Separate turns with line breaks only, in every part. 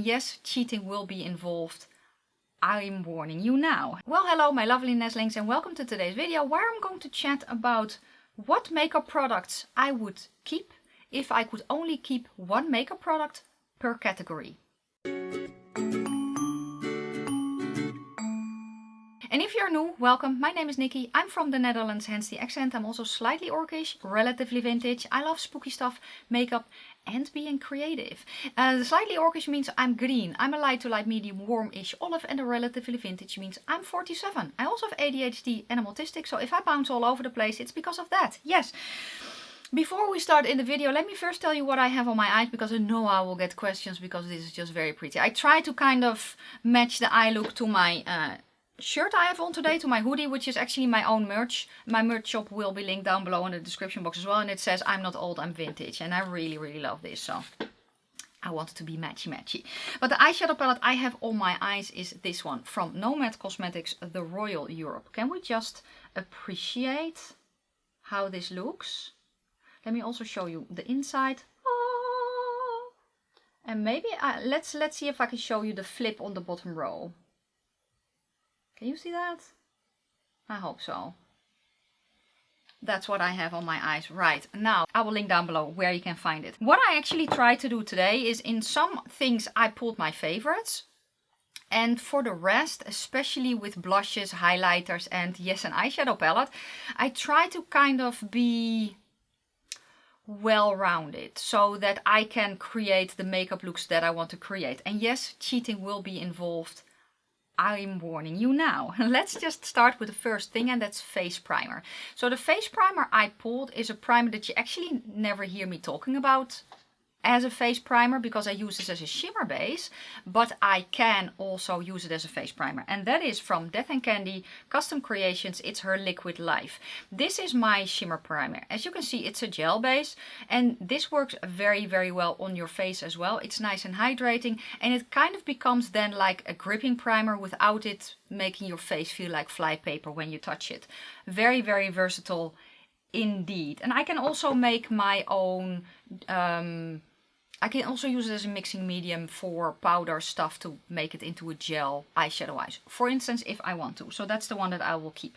And yes, cheating will be involved. I'm warning you now. Well, hello my lovely nestlings and welcome to today's video where I'm going to chat about what makeup products I would keep if I could only keep one makeup product per category. And if you're new, welcome. My name is Nikki. I'm from the Netherlands, hence the accent. I'm also slightly orcish, relatively vintage. I love spooky stuff, makeup and being creative. Slightly orcish means I'm green. I'm a light to light medium warmish olive, and the relatively vintage means I'm 47. I also have ADHD and I'm autistic, so if I bounce all over the place, it's because of that. Yes. Before we start in the video, let me first tell you what I have on my eyes, because I know I will get questions because this is just very pretty. I try to kind of match the eye look to my shirt I have on today, to my hoodie, which is actually my own merch. My merch shop will be linked down below in the description box as well, and it says I'm not old, I'm vintage, and I really love this, so I wanted to be matchy. But the eyeshadow palette I have on my eyes is this one from Nomad Cosmetics, the Royal Europe. Can we just appreciate how this looks? Let me also show you the inside. Oh. And maybe let's see if I can show you the flip on the bottom row. Can you see that? I hope so. That's what I have on my eyes right now. I will link down below where you can find it. What I actually tried to do today is, in some things I pulled my favorites. And for the rest, especially with blushes, highlighters and yes, an eyeshadow palette, I try to kind of be well-rounded so that I can create the makeup looks that I want to create. And yes, cheating will be involved. I'm warning you now. Let's just start with the first thing, and that's face primer. So the face primer I pulled is a primer that you actually never hear me talking about as a face primer, because I use this as a shimmer base, but I can also use it as a face primer. And that is from Death and Candy Custom Creations. It's her Liquid Life. This is my shimmer primer. As you can see, it's a gel base, and this works very well on your face as well. It's nice and hydrating, and it kind of becomes then like a gripping primer without it making your face feel like flypaper when you touch it. Very versatile indeed. And I can also make my own I can also use it as a mixing medium for powder stuff to make it into a gel eyeshadow eyes, for instance, if I want to. So that's the one that I will keep.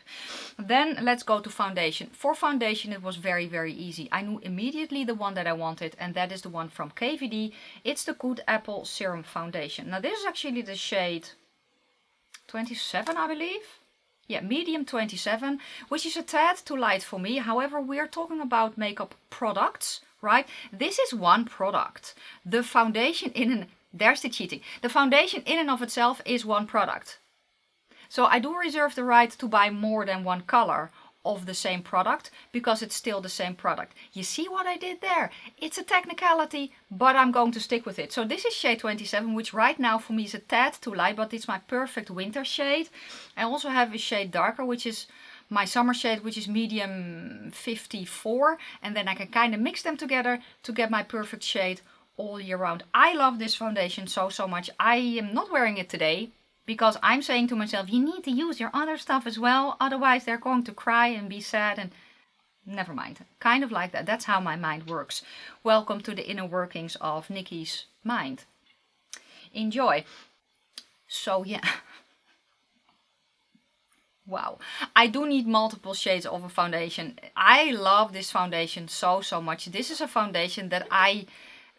Then let's go to foundation. For foundation, it was very easy. I knew immediately the one that I wanted, and that is the one from KVD. It's the Good Apple Serum Foundation. Now this is actually the shade 27, I believe. Yeah, medium 27, which is a tad too light for me. However, we're talking about makeup products, right? This is one product. The foundation there's the cheating. The foundation in and of itself is one product. So I do reserve the right to buy more than one color of the same product, because it's still the same product. You see what I did there? It's a technicality, but I'm going to stick with it. So this is shade 27, which right now for me is a tad too light, but it's my perfect winter shade. I also have a shade darker, which is my summer shade, which is medium 54, and then I can kind of mix them together to get my perfect shade all year round. I love this foundation so much. I am not wearing it today, because I'm saying to myself, you need to use your other stuff as well, otherwise they're going to cry and be sad, and never mind. Kind of like that. That's how my mind works. Welcome to the inner workings of Nikki's mind. Enjoy. So yeah. Wow. I do need multiple shades of a foundation. I love this foundation so much. This is a foundation that I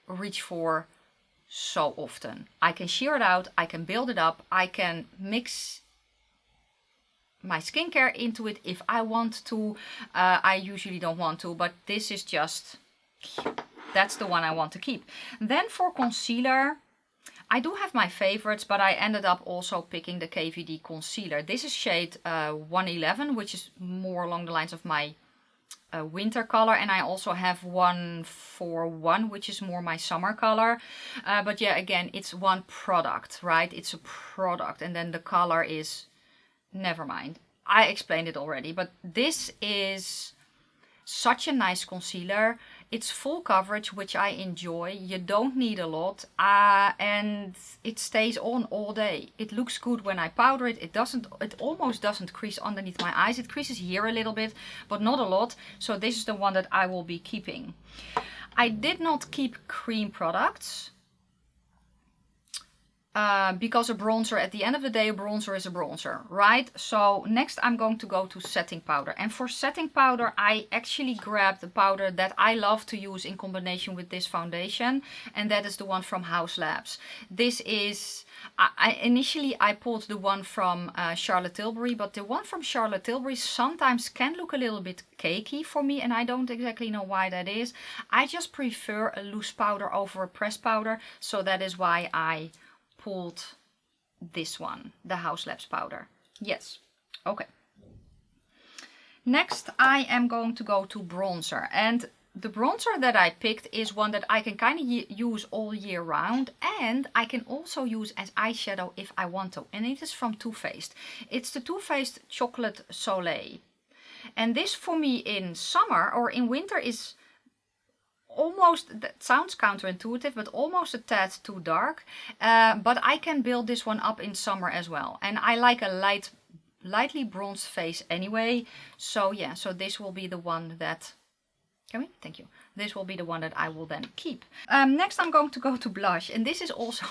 reach for so often. I can sheer it out, I can build it up, I can mix my skincare into it if I want to. I usually don't want to, but this is just, that's the one I want to keep. Then for concealer, I do have my favorites, but I ended up also picking the KVD concealer. This is shade 111, which is more along the lines of my winter color, and I also have 141, which is more my summer color. But yeah, again, it's one product, right? It's a product, and then the color is, never mind. I explained it already, but this is such a nice concealer. It's full coverage, which I enjoy. You don't need a lot, and it stays on all day. It looks good when I powder it. It almost doesn't crease underneath my eyes. It creases here a little bit, but not a lot. So this is the one that I will be keeping. I did not keep cream products. because a bronzer, at the end of the day, a bronzer is a bronzer, right? So next I'm going to go to setting powder. And for setting powder, I actually grabbed the powder that I love to use in combination with this foundation. And that is the one from House Labs. This is, initially I pulled the one from Charlotte Tilbury, but the one from Charlotte Tilbury sometimes can look a little bit cakey for me. And I don't exactly know why that is. I just prefer a loose powder over a pressed powder. So that is why I pulled this one, the House Labs powder. Yes, okay. Next I am going to go to bronzer, and the bronzer that I picked is one that I can kind of use all year round, and I can also use as eyeshadow if I want to, and it is from Too Faced. It's the Too Faced Chocolate Soleil, and this for me in summer or in winter is almost, that sounds counterintuitive, but almost a tad too dark. But I can build this one up in summer as well. And I like a lightly bronzed face anyway. So yeah, so this will be the one that, thank you. This will be the one that I will then keep. Next I'm going to go to blush. And this is also,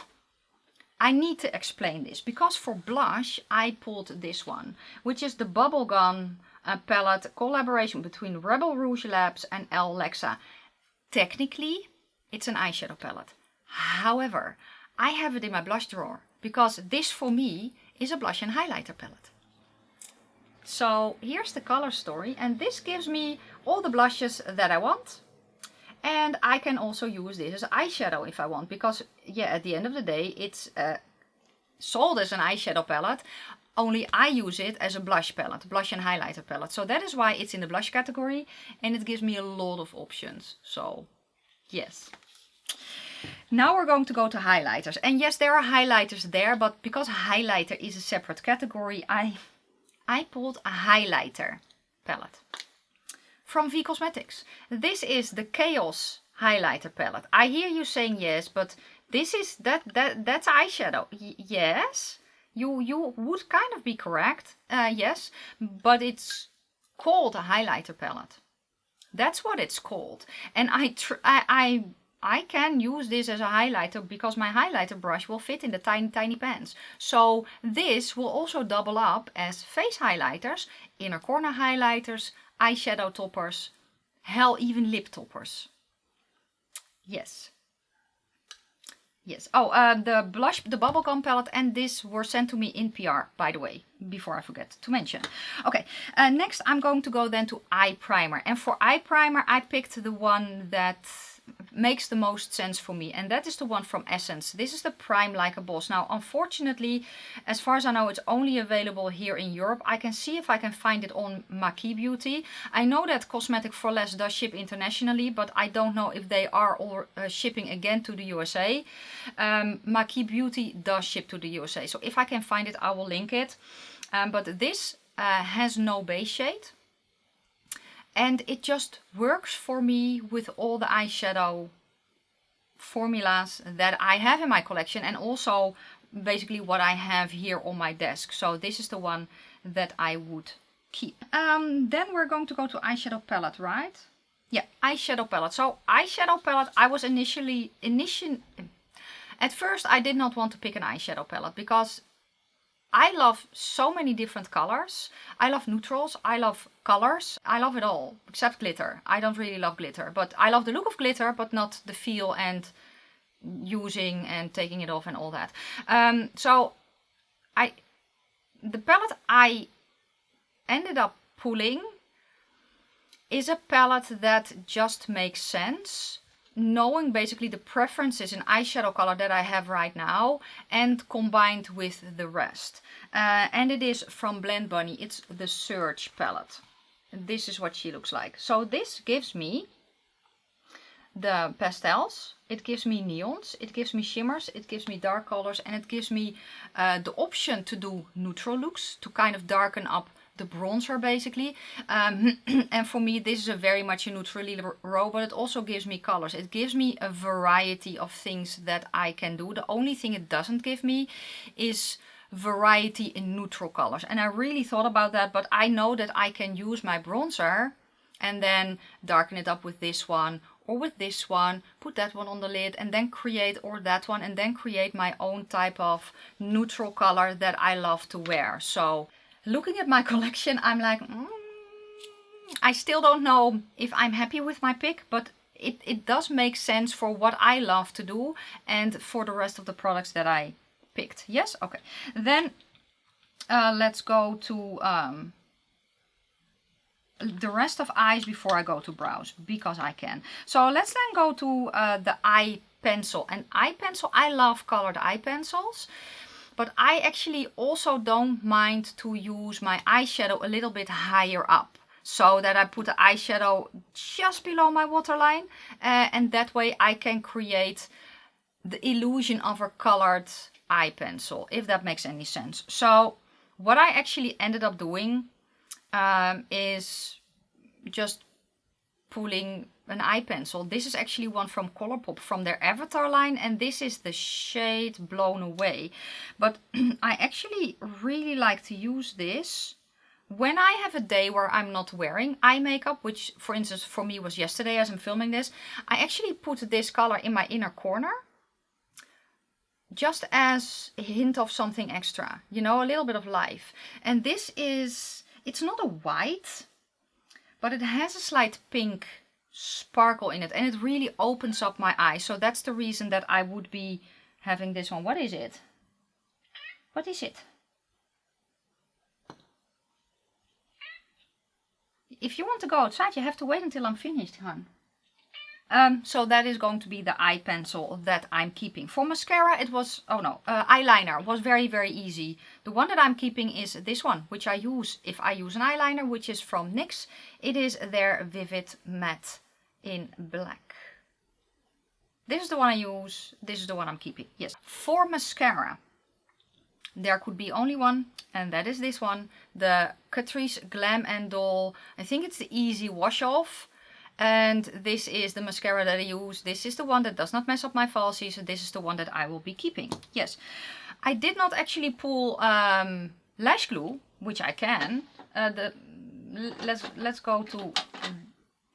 I need to explain this. Because for blush, I pulled this one, which is the Bubblegum palette collaboration between Rebel Rouge Labs and Elle Lexa. Technically, it's an eyeshadow palette. However, I have it in my blush drawer because this for me is a blush and highlighter palette. So here's the color story, and this gives me all the blushes that I want. And I can also use this as eyeshadow if I want, because yeah, at the end of the day, it's sold as an eyeshadow palette. Only I use it as a blush palette, blush and highlighter palette. So that is why it's in the blush category, and it gives me a lot of options. So yes. Now we're going to go to highlighters. And yes, there are highlighters there, but because highlighter is a separate category, I pulled a highlighter palette from V Cosmetics. This is the Chaos highlighter palette. I hear you saying yes, but this is that's eyeshadow. Yes. You would kind of be correct, yes, but it's called a highlighter palette. That's what it's called. And I can use this as a highlighter because my highlighter brush will fit in the tiny pans. So this will also double up as face highlighters, inner corner highlighters, eyeshadow toppers, hell, even lip toppers. Yes. Yes. Oh, the blush, the Bubblegum palette, and this were sent to me in PR, by the way, before I forget to mention. Okay, next I'm going to go then to eye primer. And for eye primer, I picked the one that makes the most sense for me, and that is the one from Essence. This is the Prime Like a Boss. Now, unfortunately, as far as I know, it's only available here in Europe. I can see if I can find it on Nikki Beauty. I know that Cosmetic for Less does ship internationally, but I don't know if they are all shipping again to the USA. Nikki Beauty does ship to the USA, so if I can find it, I will link it. But this has no base shade. And it just works for me with all the eyeshadow formulas that I have in my collection, and also basically what I have here on my desk. So this is the one that I would keep. Then we're going to go to eyeshadow palette, right? Yeah, eyeshadow palette. So eyeshadow palette, I was at first I did not want to pick an eyeshadow palette because I love so many different colors. I love neutrals, I love colors, I love it all, except glitter. I don't really love glitter, but I love the look of glitter, but not the feel and using and taking it off and all that. So the palette I ended up pulling is a palette that just makes sense, knowing basically the preferences in eyeshadow color that I have right now and combined with the rest. And it is from Blend Bunny. It's the Surge palette. This is what she looks like. So this gives me the pastels, it gives me neons, it gives me shimmers, it gives me dark colors, and it gives me the option to do neutral looks to kind of darken up the bronzer basically. And for me this is a very much a neutrally row, but it also gives me colors. It gives me a variety of things that I can do. The only thing it doesn't give me is variety in neutral colors, and I really thought about that, but I know that I can use my bronzer and then darken it up with this one, or with this one, put that one on the lid and then create, or that one, and then create my own type of neutral color that I love to wear. So looking at my collection, I'm like, I still don't know if I'm happy with my pick, but it does make sense for what I love to do and for the rest of the products that I picked. Yes? Okay. Then let's go to the rest of eyes before I go to brows, because I can. So let's then go to the eye pencil. And eye pencil, I love colored eye pencils. But I actually also don't mind to use my eyeshadow a little bit higher up, so that I put the eyeshadow just below my waterline, and that way I can create the illusion of a colored eye pencil, if that makes any sense. So what I actually ended up doing is just pulling an eye pencil. This is actually one from Colourpop, from their Avatar line, and this is the shade Blown Away. But I actually really like to use this when I have a day where I'm not wearing eye makeup, which for instance for me was yesterday as I'm filming this. I actually put this color in my inner corner, just as a hint of something extra, you know, a little bit of life. And this is, it's not a white, but it has a slight pink sparkle in it, and it really opens up my eye. So that's the reason that I would be having this one. What is it? What is it? If you want to go outside, you have to wait until I'm finished, hon. So that is going to be the eye pencil that I'm keeping. For mascara, it was, eyeliner was very, very easy. The one that I'm keeping is this one, which I use if I use an eyeliner, which is from NYX. It is their Vivid Matte in black. This is the one I use. This is the one I'm keeping. Yes. For mascara, there could be only one, and that is this one. The Catrice Glam and Doll. I think it's the Easy Wash Off. And this is the mascara that I use. This is the one that does not mess up my falsies. This is the one that I will be keeping. Yes. I did not actually pull lash glue, which I can. Let's go to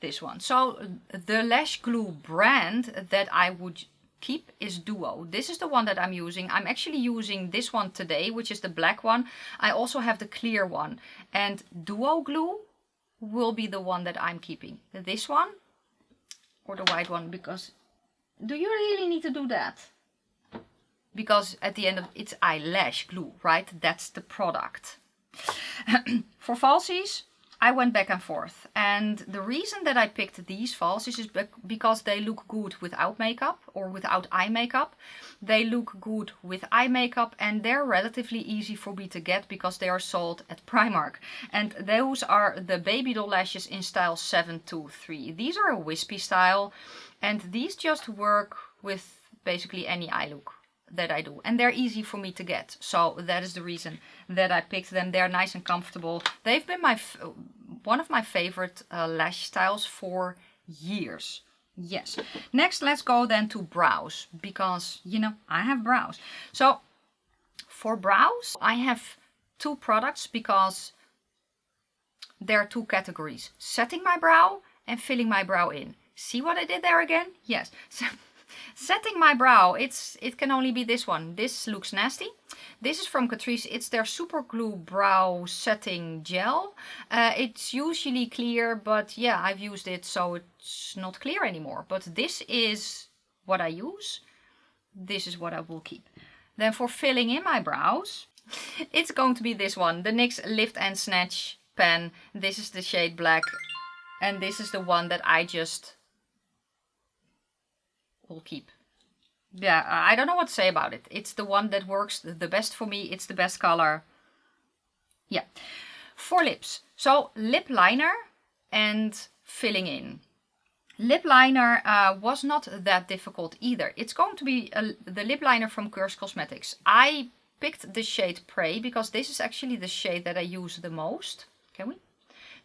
this one. So the lash glue brand that I would keep is Duo. This is the one that I'm using. I'm actually using this one today, which is the black one. I also have the clear one. And Duo glue will be the one that I'm keeping. This one or the white one, because do you really need to do that? Because at the end of it's eyelash glue, right? That's the product. For falsies, I went back and forth, and the reason that I picked these falsies is because they look good without makeup or without eye makeup. They look good with eye makeup, and they're relatively easy for me to get because they are sold at Primark. And those are the baby doll lashes in style 723. These are a wispy style, and these just work with basically any eye look that I do, and they're easy for me to get. So that is the reason that I picked them. They're nice and comfortable. They've been one of my favorite lash styles for years. Yes. Next, let's go then to brows, because you know I have brows. So for brows, I have two products because there are two categories: setting my brow and filling my brow in. See what I did there again? Yes. So setting my brow, it can only be this one. This looks nasty. This is from Catrice. It's their Super Glue Brow Setting Gel. It's usually clear, but yeah, I've used it, so it's not clear anymore. But this is what I use. This is what I will keep. Then for filling in my brows, it's going to be this one. The NYX Lift and Snatch pen. This is the shade black. And this is the one that I just will keep. Yeah, I don't know what to say about it. It's the one that works the best for me. It's the best color. Yeah. For lips. So lip liner and filling in. Lip liner was not that difficult either. It's going to be the lip liner from Curse Cosmetics. I picked the shade Prey because this is actually the shade that I use the most. Can we?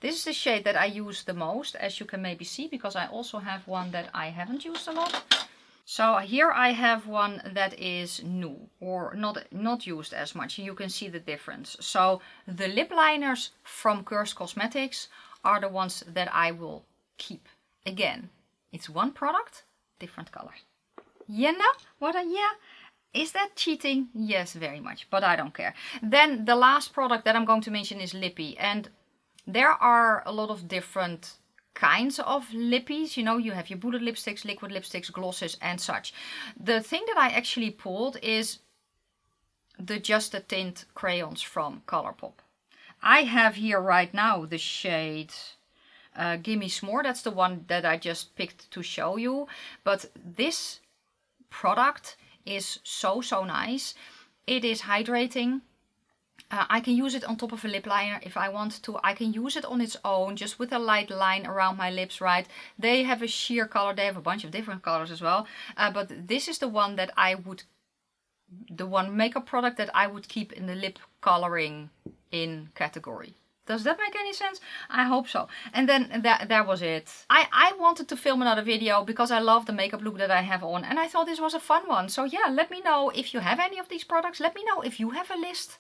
This is the shade that I use the most, as you can maybe see, because I also have one that I haven't used a lot. So here I have one that is new or not used as much. You can see the difference. So the lip liners from Curse Cosmetics are the ones that I will keep. Again, It's one product, different colors. You know what yeah? Is that cheating? Yes, very much, but I don't care. Then the last product that I'm going to mention is Lippy. And there are a lot of different kinds of lippies. You know, you have your bullet lipsticks, liquid lipsticks, glosses and such. The thing that I actually pulled is the Just a Tint crayons from Colourpop. I have here right now the shade Gimme S'more. That's the one that I just picked to show you. But this product is so nice. It is hydrating. I can use it on top of a lip liner if I want to. I can use it on its own, just with a light line around my lips, right? They have a sheer color. They have a bunch of different colors as well. But this is the one that I would, the one makeup product that I would keep in the lip coloring in category. Does that make any sense? I hope so. And then that was it. I wanted to film another video because I love the makeup look that I have on. And I thought this was a fun one. So yeah, let me know if you have any of these products. Let me know if you have a list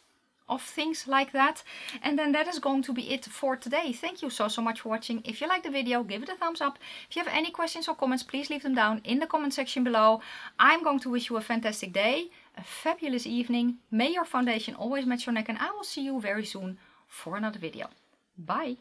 of things like that. And then that is going to be it for today. Thank you so much for watching. If you like the video, give it a thumbs up. If you have any questions or comments, please leave them down in the comment section below. I'm going to wish you a fantastic day, a fabulous evening. May your foundation always match your neck, and I will see you very soon for another video. Bye!